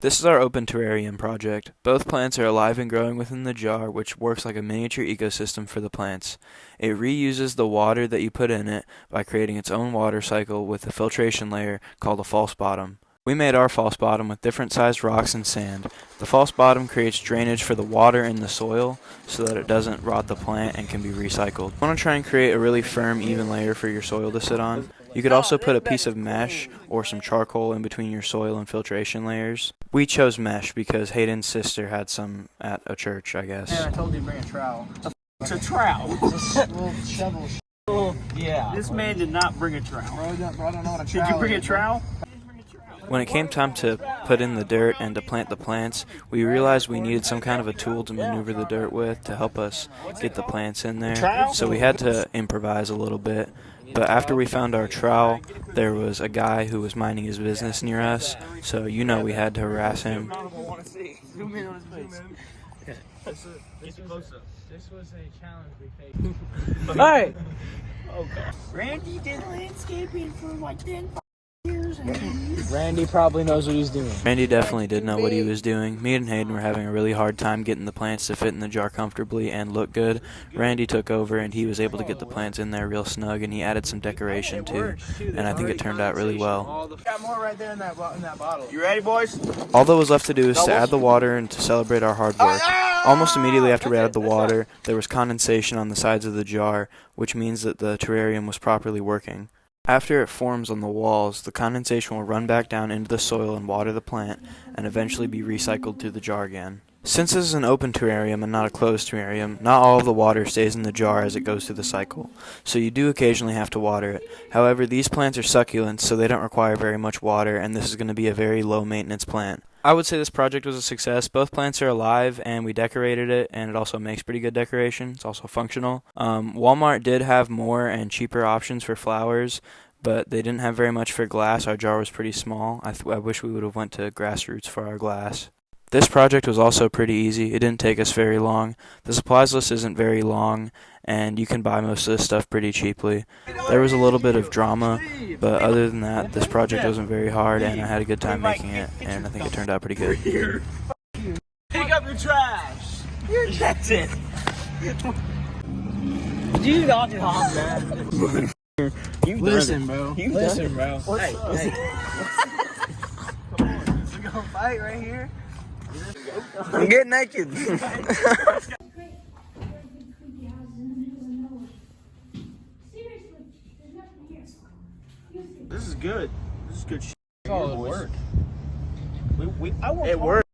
This is our open terrarium project. Both plants are alive and growing within the jar, which works like a miniature ecosystem for the plants. It reuses the water that you put in it by creating its own water cycle with a filtration layer called a false bottom. We made our false bottom with different sized rocks and sand. The false bottom creates drainage for the water in the soil so that it doesn't rot the plant and can be recycled. You want to try and create a really firm, even layer for your soil to sit on. You could also put a piece of mesh or some charcoal in between your soil and filtration layers. We chose mesh because Hayden's sister had some at a church, I guess. Man, I told you to bring a trowel. It's a trowel. It's a little shovel. Yeah. This man did not bring a trowel. Bro, I don't know what a trowel is. Did you bring a trowel? When it came time to put in the dirt and to plant the plants, we realized we needed some kind of a tool to maneuver the dirt with to help us get the plants in there. So we had to improvise a little bit. But after we found our trowel, there was a guy who was minding his business near us, so we had to harass him. Zoom in on his face. This was a challenge we faced. Alright! Oh god. Randy did landscaping for like 10 years. Randy probably knows what he's doing. Randy definitely did know what he was doing. Me and Hayden were having a really hard time getting the plants to fit in the jar comfortably and look good. Randy took over and he was able to get the plants in there real snug, and he added some decoration too, and I think it turned out really well. Got more right there in that bottle. You ready, boys? All that was left to do is to add the water and to celebrate our hard work. Almost immediately after we added the water, there was condensation on the sides of the jar, which means that the terrarium was properly working. After it forms on the walls, the condensation will run back down into the soil and water the plant, and eventually be recycled through the jar again. Since this is an open terrarium and not a closed terrarium, not all of the water stays in the jar as it goes through the cycle, so you do occasionally have to water it. However, these plants are succulents, so they don't require very much water, and this is going to be a very low maintenance plant. I would say this project was a success. Both plants are alive, and we decorated it, and it also makes pretty good decoration. It's also functional. Walmart did have more and cheaper options for flowers, but they didn't have very much for glass. Our jar was pretty small. I wish we would have went to Grassroots for our glass. This project was also pretty easy. It didn't take us very long. The supplies list isn't very long, and you can buy most of this stuff pretty cheaply. There was a little bit of drama, but other than that, this project wasn't very hard, and I had a good time making it, and I think it turned out pretty good. Pick up your trash. That's it. Dude, I'll do hot, man. Listen, bro. Listen, bro. Hey. Come on. We're gonna fight right here. Get naked. This is good. This is good shit. Solid work. It worked.